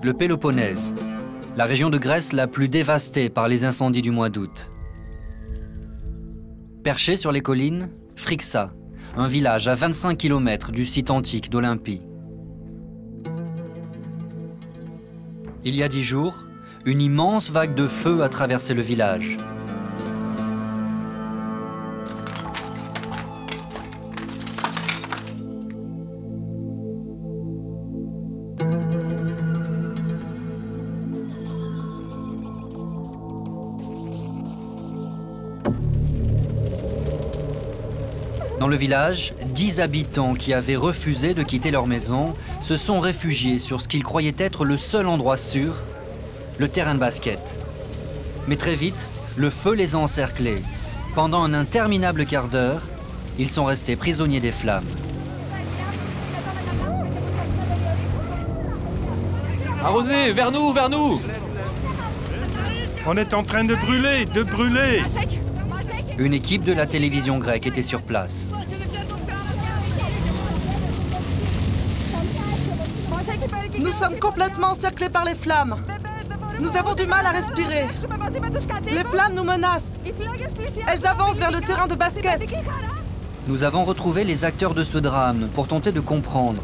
Le Péloponnèse, la région de Grèce la plus dévastée par les incendies du mois d'août. Perché sur les collines, Phryxa, un village à 25 km du site antique d'Olympie. Il y a 10 jours, une immense vague de feu a traversé le village. Dans le village, 10 habitants qui avaient refusé de quitter leur maison se sont réfugiés sur ce qu'ils croyaient être le seul endroit sûr, le terrain de basket. Mais très vite, le feu les a encerclés. Pendant un interminable quart d'heure, ils sont restés prisonniers des flammes. Arrosez, vers nous, vers nous! On est en train de brûler, de brûler! Une équipe de la télévision grecque était sur place. Nous sommes complètement encerclés par les flammes. Nous avons du mal à respirer. Les flammes nous menacent. Elles avancent vers le terrain de basket. Nous avons retrouvé les acteurs de ce drame pour tenter de comprendre.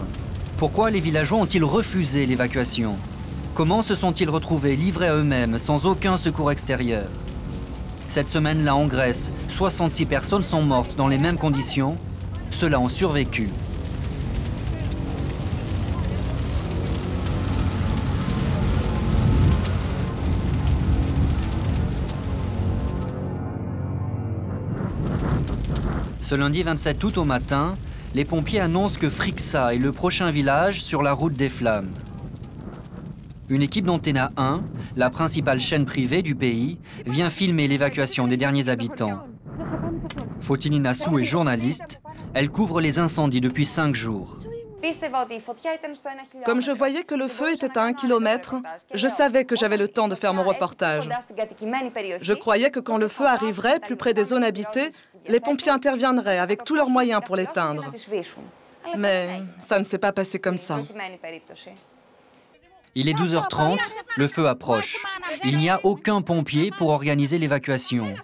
Pourquoi les villageois ont-ils refusé l'évacuation? Comment se sont-ils retrouvés livrés à eux-mêmes sans aucun secours extérieur? Cette semaine-là en Grèce, 66 personnes sont mortes dans les mêmes conditions. Ceux-là ont survécu. Ce lundi 27 août au matin, les pompiers annoncent que Phryxa est le prochain village sur la route des flammes. Une équipe d'Antena 1, la principale chaîne privée du pays, vient filmer l'évacuation des derniers habitants. Fotini Nassou est journaliste. Elle couvre les incendies depuis 5 jours. Comme je voyais que le feu était à 1 kilomètre, je savais que j'avais le temps de faire mon reportage. Je croyais que quand le feu arriverait plus près des zones habitées, les pompiers interviendraient avec tous leurs moyens pour l'éteindre. Mais ça ne s'est pas passé comme ça. Il est 12h30, le feu approche. Il n'y a aucun pompier pour organiser l'évacuation.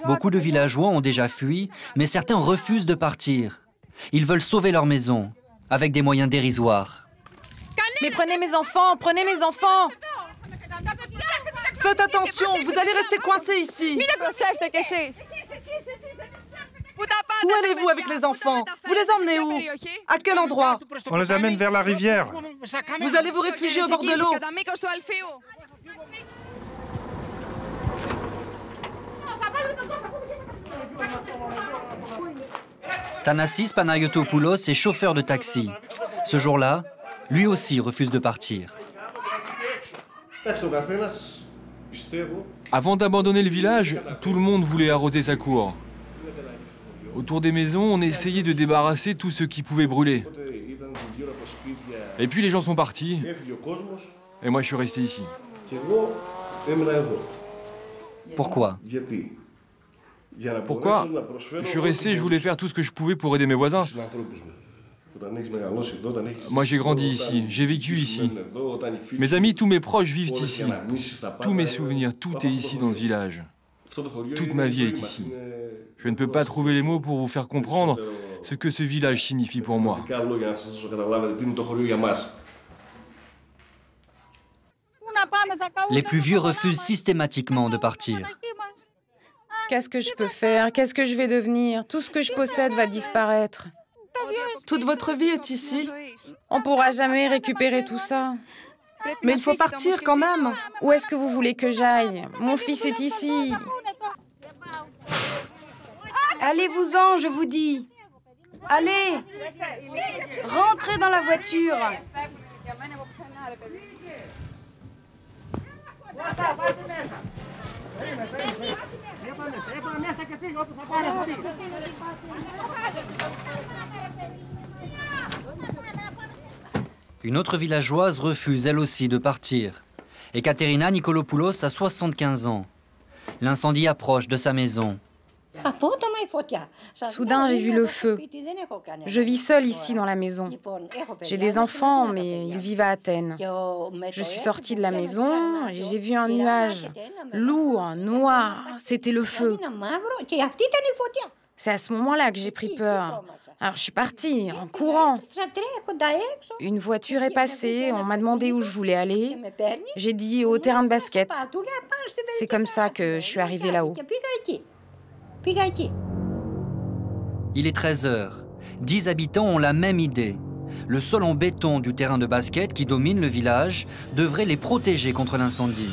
Beaucoup de villageois ont déjà fui, mais certains refusent de partir. Ils veulent sauver leur maison, avec des moyens dérisoires. Mais prenez mes enfants, prenez mes enfants! Faites attention, vous allez rester coincés ici. Où allez-vous avec les enfants? Vous les emmenez où? À quel endroit? On les amène vers la rivière. Vous allez vous réfugier au bord de l'eau. Thanassis Panayotopoulos est chauffeur de taxi. Ce jour-là, lui aussi refuse de partir. Avant d'abandonner le village, tout le monde voulait arroser sa cour. Autour des maisons, on essayait de débarrasser tout ce qui pouvait brûler. Et puis les gens sont partis. Et moi, je suis resté ici. Pourquoi? Pourquoi? Je suis resté, je voulais faire tout ce que je pouvais pour aider mes voisins. Moi, j'ai grandi ici, j'ai vécu ici. Mes amis, tous mes proches vivent ici. Tous mes souvenirs, tout est ici dans ce village. Toute ma vie est ici. Je ne peux pas trouver les mots pour vous faire comprendre ce que ce village signifie pour moi. Les plus vieux refusent systématiquement de partir. Qu'est-ce que je peux faire? Qu'est-ce que je vais devenir? Tout ce que je possède va disparaître. Toute votre vie est ici. On ne pourra jamais récupérer tout ça. Mais il faut partir quand même. Où est-ce que vous voulez que j'aille? Mon fils est ici. Allez-vous-en, je vous dis. Allez, rentrez dans la voiture. Une autre villageoise refuse elle aussi de partir. Ekaterina Nikolopoulos a 75 ans. L'incendie approche de sa maison. Soudain, j'ai vu le feu. Je vis seule ici dans la maison. J'ai des enfants, mais ils vivent à Athènes. Je suis sortie de la maison et j'ai vu un nuage lourd, noir. C'était le feu. C'est à ce moment-là que j'ai pris peur. Alors je suis partie en courant. Une voiture est passée, on m'a demandé où je voulais aller. J'ai dit au terrain de basket. C'est comme ça que je suis arrivée là-haut. Il est 13h. 10 habitants ont la même idée. Le sol en béton du terrain de basket qui domine le village devrait les protéger contre l'incendie.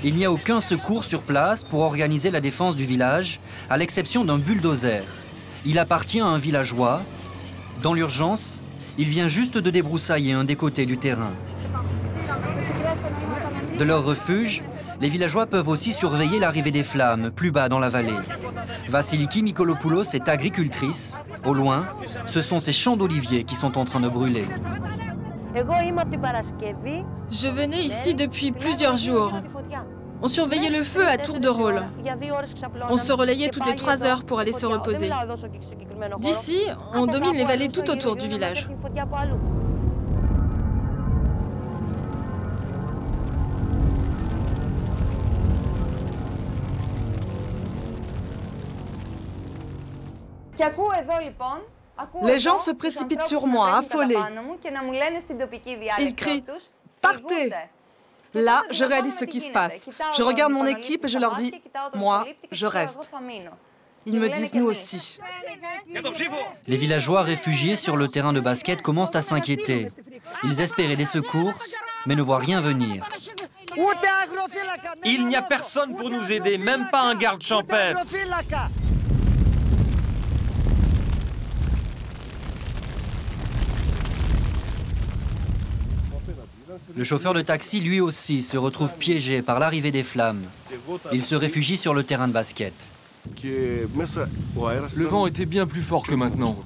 Il n'y a aucun secours sur place pour organiser la défense du village, à l'exception d'un bulldozer. Il appartient à un villageois. Dans l'urgence, il vient juste de débroussailler un des côtés du terrain. De leur refuge, les villageois peuvent aussi surveiller l'arrivée des flammes, plus bas dans la vallée. Vassiliki Mikolopoulos est agricultrice. Au loin, ce sont ces champs d'oliviers qui sont en train de brûler. Je venais ici depuis plusieurs jours. On surveillait le feu à tour de rôle. On se relayait toutes les 3 heures pour aller se reposer. D'ici, on domine les vallées tout autour du village. Les gens se précipitent sur moi, affolés. Ils crient « Partez !» Là, je réalise ce qui se passe. Je regarde mon équipe et je leur dis « Moi, je reste ». Ils me disent « Nous aussi ». Les villageois réfugiés sur le terrain de basket commencent à s'inquiéter. Ils espéraient des secours, mais ne voient rien venir. Il n'y a personne pour nous aider, même pas un garde champêtre. Le chauffeur de taxi, lui aussi, se retrouve piégé par l'arrivée des flammes. Il se réfugie sur le terrain de basket. Le vent était bien plus fort que maintenant.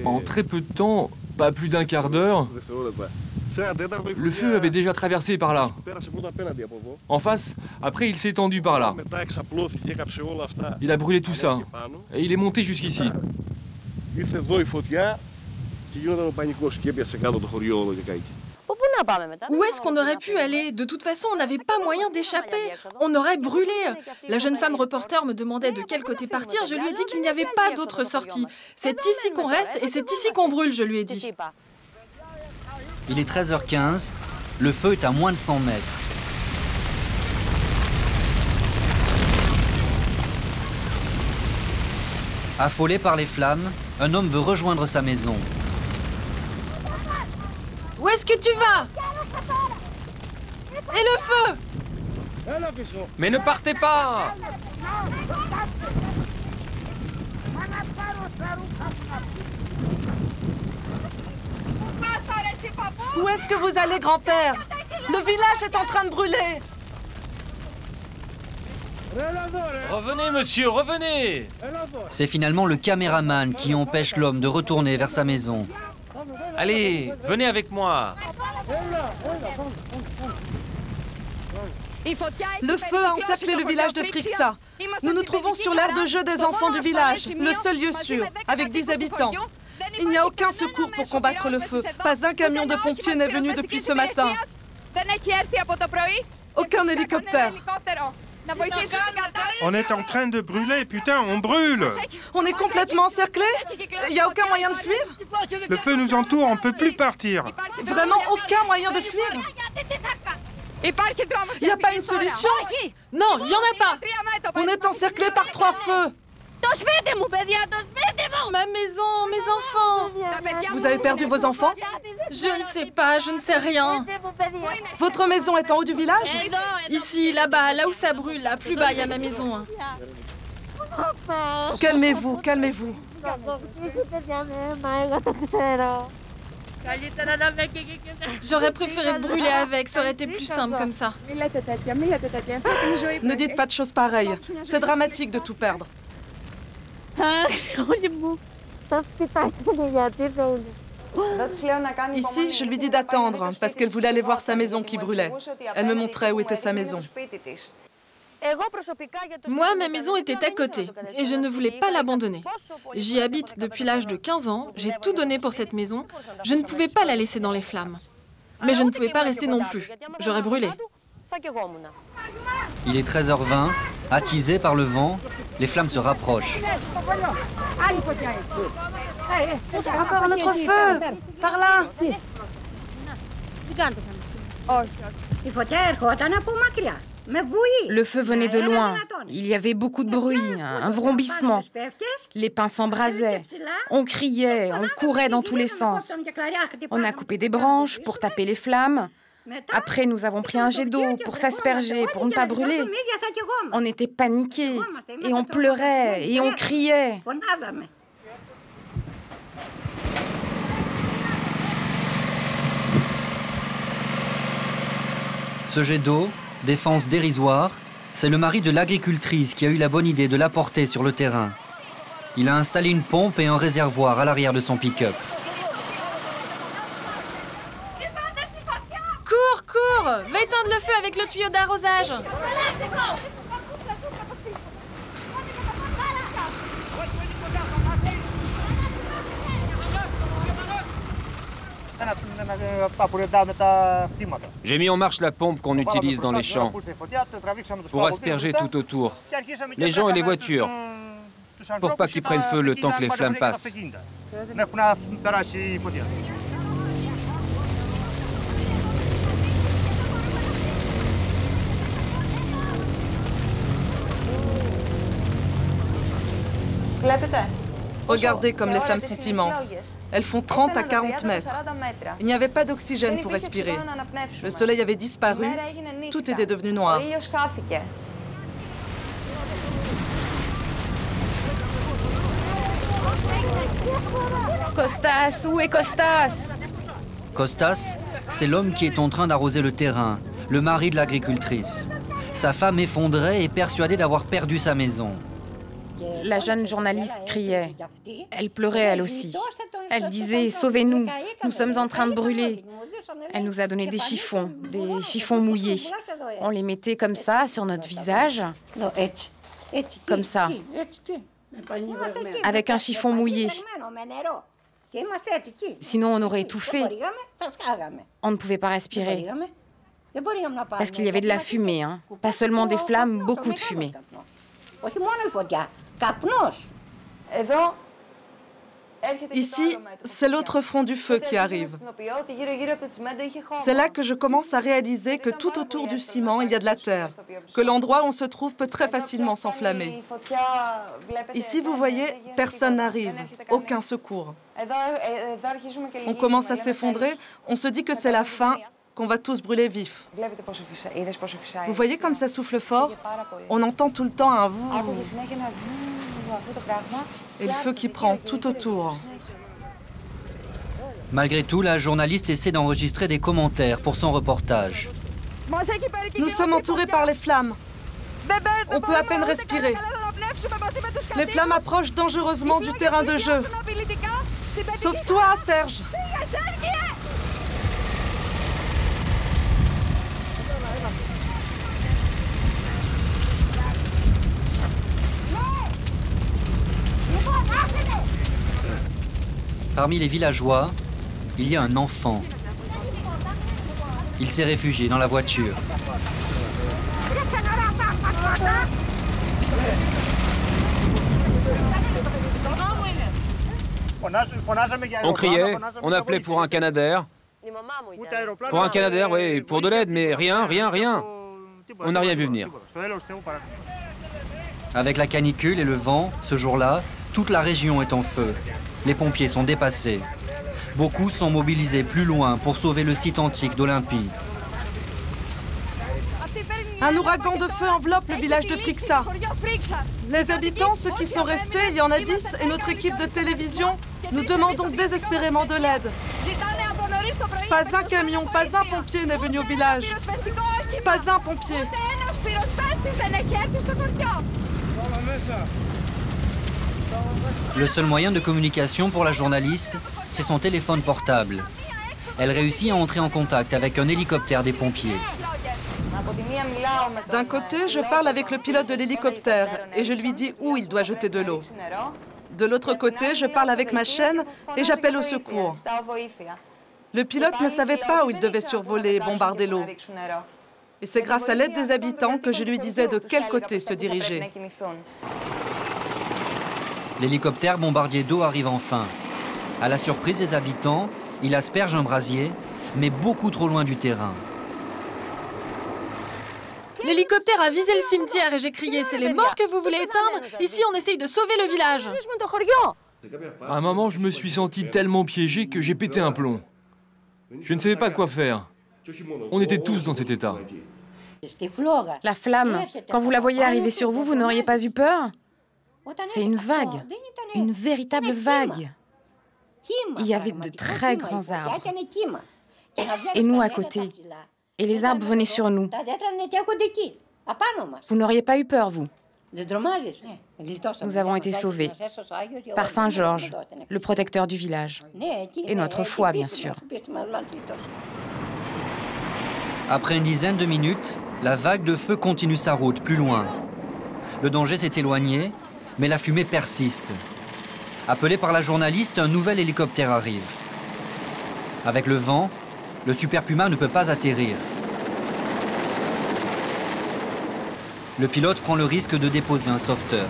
En très peu de temps, pas plus d'un quart d'heure, le feu avait déjà traversé par là. En face, après il s'est étendu par là. Il a brûlé tout ça. Et il est monté jusqu'ici. Où est-ce qu'on aurait pu aller? De toute façon, on n'avait pas moyen d'échapper. On aurait brûlé. La jeune femme reporter me demandait de quel côté partir. Je lui ai dit qu'il n'y avait pas d'autre sortie. C'est ici qu'on reste et c'est ici qu'on brûle, je lui ai dit. Il est 13h15. Le feu est à moins de 100 mètres. Affolé par les flammes, un homme veut rejoindre sa maison. Où est-ce que tu vas? Et le feu? Mais ne partez pas! Où est-ce que vous allez, grand-père? Le village est en train de brûler. Revenez, monsieur, revenez! C'est finalement le caméraman qui empêche l'homme de retourner vers sa maison. Allez, venez avec moi. Le feu a encerclé le village de Frixa. Nous nous trouvons sur l'aire de jeu des enfants du village, le seul lieu sûr, avec 10 habitants. Il n'y a aucun secours pour combattre le feu. Pas un camion de pompiers n'est venu depuis ce matin. Aucun hélicoptère. On est en train de brûler, putain, on brûle! On est complètement encerclés? Il n'y a aucun moyen de fuir? Le feu nous entoure, on ne peut plus partir. Vraiment aucun moyen de fuir? Il n'y a pas une solution? Non, il n'y en a pas. On est encerclés par 3 feux. Ma maison, mes enfants. Vous avez perdu vos enfants? Je ne sais pas, je ne sais rien. Votre maison est en haut du village? Ici, là-bas, là où ça brûle, là, plus bas, il y a ma maison. Calmez-vous, calmez-vous. J'aurais préféré brûler avec, ça aurait été plus simple comme ça. Ne dites pas de choses pareilles. C'est dramatique de tout perdre. Ici, je lui dis d'attendre, parce qu'elle voulait aller voir sa maison qui brûlait. Elle me montrait où était sa maison. Moi, ma maison était à côté et je ne voulais pas l'abandonner. J'y habite depuis l'âge de 15 ans, j'ai tout donné pour cette maison. Je ne pouvais pas la laisser dans les flammes. Mais je ne pouvais pas rester non plus. J'aurais brûlé. Il est 13h20, attisé par le vent, les flammes se rapprochent. Encore un autre feu! Par là! Le feu venait de loin. Il y avait beaucoup de bruit, un vrombissement. Les pins s'embrasaient. On criait, on courait dans tous les sens. On a coupé des branches pour taper les flammes. Après, nous avons pris un jet d'eau pour s'asperger, pour ne pas brûler. On était paniqués et on pleurait et on criait. Ce jet d'eau, défense dérisoire, c'est le mari de l'agricultrice qui a eu la bonne idée de l'apporter sur le terrain. Il a installé une pompe et un réservoir à l'arrière de son pick-up. Cours, cours! Va éteindre le feu avec le tuyau d'arrosage. J'ai mis en marche la pompe qu'on utilise dans les champs pour asperger tout autour, les gens et les voitures, pour pas qu'ils prennent feu le temps que les flammes passent. Regardez comme les flammes sont immenses. Elles font 30 à 40 mètres. Il n'y avait pas d'oxygène pour respirer. Le soleil avait disparu. Tout était devenu noir. Costas, où est Costas? Costas, c'est l'homme qui est en train d'arroser le terrain, le mari de l'agricultrice. Sa femme effondrée et persuadée d'avoir perdu sa maison. La jeune journaliste criait. Elle pleurait elle aussi. Elle disait « Sauvez-nous, nous sommes en train de brûler ». Elle nous a donné des chiffons mouillés. On les mettait comme ça sur notre visage, comme ça, avec un chiffon mouillé. Sinon on aurait étouffé. On ne pouvait pas respirer. Parce qu'il y avait de la fumée, hein. Pas seulement des flammes, beaucoup de fumée. Ici, c'est l'autre front du feu qui arrive. C'est là que je commence à réaliser que tout autour du ciment, il y a de la terre, que l'endroit où on se trouve peut très facilement s'enflammer. Ici, vous voyez, personne n'arrive, aucun secours. On commence à s'effondrer, on se dit que c'est la fin, qu'on va tous brûler vifs. Vous voyez comme ça souffle fort? On entend tout le temps un vou. Et le feu qui prend tout autour. Malgré tout, la journaliste essaie d'enregistrer des commentaires pour son reportage. Nous sommes entourés par les flammes. On peut à peine respirer. Les flammes approchent dangereusement du terrain de jeu. Sauve-toi, Serge! Parmi les villageois, il y a un enfant. Il s'est réfugié dans la voiture. On criait, on appelait pour un Canadair. Pour un Canadair, oui, pour de l'aide, mais rien. On n'a rien vu venir. Avec la canicule et le vent, ce jour-là, toute la région est en feu. Les pompiers sont dépassés. Beaucoup sont mobilisés plus loin pour sauver le site antique d'Olympie. Un ouragan de feu enveloppe le village de Frixa. Les habitants, ceux qui sont restés, il y en a 10, et notre équipe de télévision, nous demandons désespérément de l'aide. Pas un camion, pas un pompier n'est venu au village. Pas un pompier. Le seul moyen de communication pour la journaliste, c'est son téléphone portable. Elle réussit à entrer en contact avec un hélicoptère des pompiers. D'un côté, je parle avec le pilote de l'hélicoptère et je lui dis où il doit jeter de l'eau. De l'autre côté, je parle avec ma chaîne et j'appelle au secours. Le pilote ne savait pas où il devait survoler et bombarder l'eau. Et c'est grâce à l'aide des habitants que je lui disais de quel côté se diriger. L'hélicoptère bombardier d'eau arrive enfin. À la surprise des habitants, il asperge un brasier, mais beaucoup trop loin du terrain. L'hélicoptère a visé le cimetière et j'ai crié « C'est les morts que vous voulez éteindre? Ici, on essaye de sauver le village !» À un moment, je me suis senti tellement piégé que j'ai pété un plomb. Je ne savais pas quoi faire. On était tous dans cet état. La flamme, quand vous la voyez arriver sur vous, vous n'auriez pas eu peur? C'est une vague, une véritable vague. Il y avait de très grands arbres. Et nous à côté. Et les arbres venaient sur nous. Vous n'auriez pas eu peur, vous? Nous avons été sauvés par Saint Georges, le protecteur du village. Et notre foi, bien sûr. Après une dizaine de minutes, la vague de feu continue sa route plus loin. Le danger s'est éloigné, mais la fumée persiste. Appelé par la journaliste, un nouvel hélicoptère arrive. Avec le vent, le Super Puma ne peut pas atterrir. Le pilote prend le risque de déposer un sauveteur.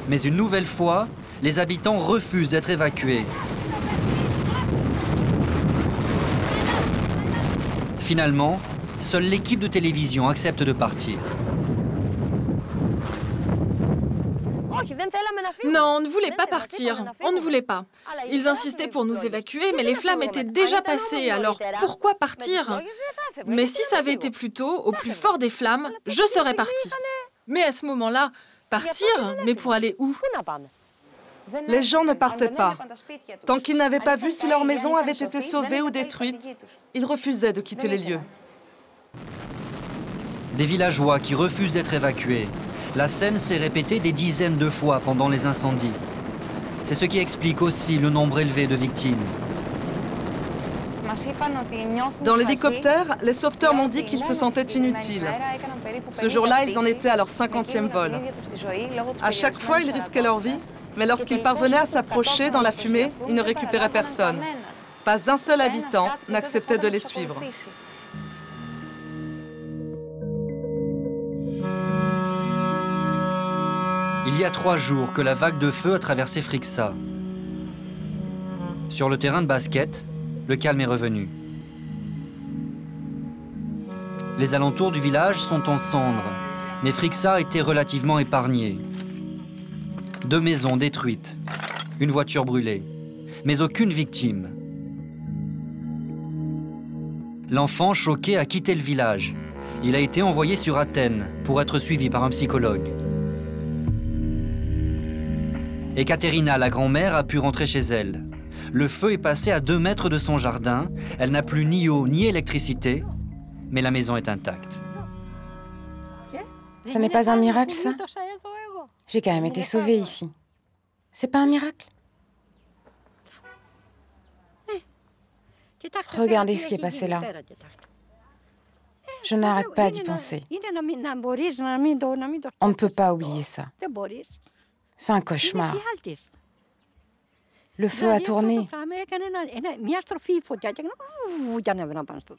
Mais une nouvelle fois, les habitants refusent d'être évacués. Finalement, seule l'équipe de télévision accepte de partir. Non, on ne voulait pas partir. On ne voulait pas. Ils insistaient pour nous évacuer, mais les flammes étaient déjà passées, alors pourquoi partir? Mais si ça avait été plus tôt, au plus fort des flammes, je serais partie. Mais à ce moment-là, partir? Mais pour aller où? Les gens ne partaient pas. Tant qu'ils n'avaient pas vu si leur maison avait été sauvée ou détruite, ils refusaient de quitter les lieux. Des villageois qui refusent d'être évacués. La scène s'est répétée des dizaines de fois pendant les incendies. C'est ce qui explique aussi le nombre élevé de victimes. Dans l'hélicoptère, les sauveteurs m'ont dit qu'ils se sentaient inutiles. Ce jour-là, ils en étaient à leur 50e vol. À chaque fois, ils risquaient leur vie, mais lorsqu'ils parvenaient à s'approcher dans la fumée, ils ne récupéraient personne. Pas un seul habitant n'acceptait de les suivre. Il y a 3 jours que la vague de feu a traversé Frixa. Sur le terrain de basket, le calme est revenu. Les alentours du village sont en cendres, mais Frixa a été relativement épargné. 2 maisons détruites, une voiture brûlée, mais aucune victime. L'enfant, choqué, a quitté le village. Il a été envoyé sur Athènes pour être suivi par un psychologue. Ekaterina, la grand-mère, a pu rentrer chez elle. Le feu est passé à 2 mètres de son jardin. Elle n'a plus ni eau ni électricité, mais la maison est intacte. Ce n'est pas un miracle, ça? J'ai quand même été sauvée ici. C'est pas un miracle? Regardez ce qui est passé là. Je n'arrête pas d'y penser. On ne peut pas oublier ça. C'est un cauchemar. Le feu a tourné.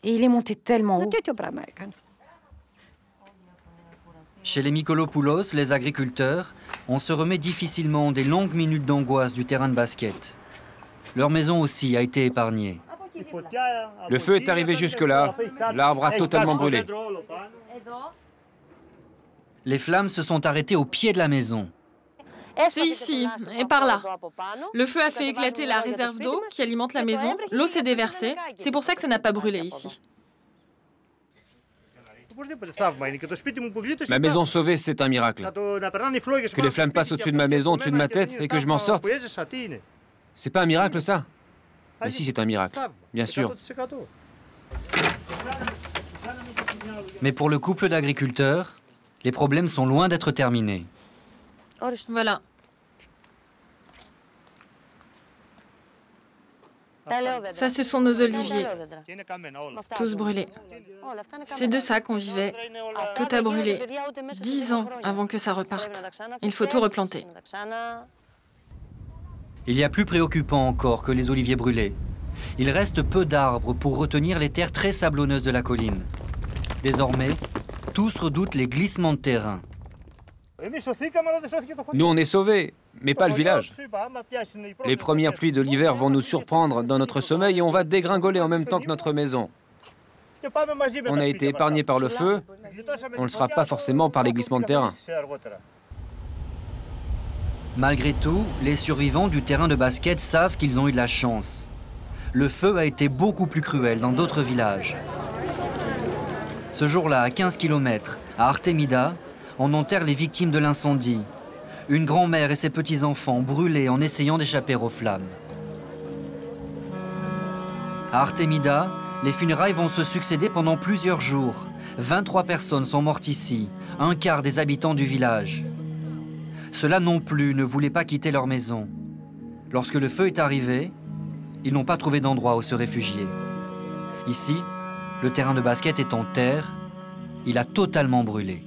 Et il est monté tellement haut. Chez les Mykolopoulos, les agriculteurs, on se remet difficilement des longues minutes d'angoisse du terrain de basket. Leur maison aussi a été épargnée. Le feu est arrivé jusque-là. L'arbre a totalement brûlé. Les flammes se sont arrêtées au pied de la maison. C'est ici, et par là. Le feu a fait éclater la réserve d'eau qui alimente la maison. L'eau s'est déversée. C'est pour ça que ça n'a pas brûlé ici. Ma maison sauvée, c'est un miracle. Que les flammes passent au-dessus de ma maison, au-dessus de ma tête, et que je m'en sorte, c'est pas un miracle, ça? Mais si, c'est un miracle, bien sûr. Mais pour le couple d'agriculteurs, les problèmes sont loin d'être terminés. Voilà. Ça, ce sont nos oliviers. Tous brûlés. C'est de ça qu'on vivait. Tout a brûlé. 10 ans avant que ça reparte. Il faut tout replanter. Il y a plus préoccupant encore que les oliviers brûlés. Il reste peu d'arbres pour retenir les terres très sablonneuses de la colline. Désormais, tous redoutent les glissements de terrain. Nous, on est sauvés, mais pas le village. Les premières pluies de l'hiver vont nous surprendre dans notre sommeil et on va dégringoler en même temps que notre maison. On a été épargnés par le feu, on ne le sera pas forcément par les glissements de terrain. Malgré tout, les survivants du terrain de basket savent qu'ils ont eu de la chance. Le feu a été beaucoup plus cruel dans d'autres villages. Ce jour-là, à 15 km, à Artemida, on enterre les victimes de l'incendie. Une grand-mère et ses petits-enfants brûlés en essayant d'échapper aux flammes. À Artemida, les funérailles vont se succéder pendant plusieurs jours. 23 personnes sont mortes ici, un quart des habitants du village. Ceux-là non plus ne voulaient pas quitter leur maison. Lorsque le feu est arrivé, ils n'ont pas trouvé d'endroit où se réfugier. Ici, le terrain de basket est en terre, il a totalement brûlé.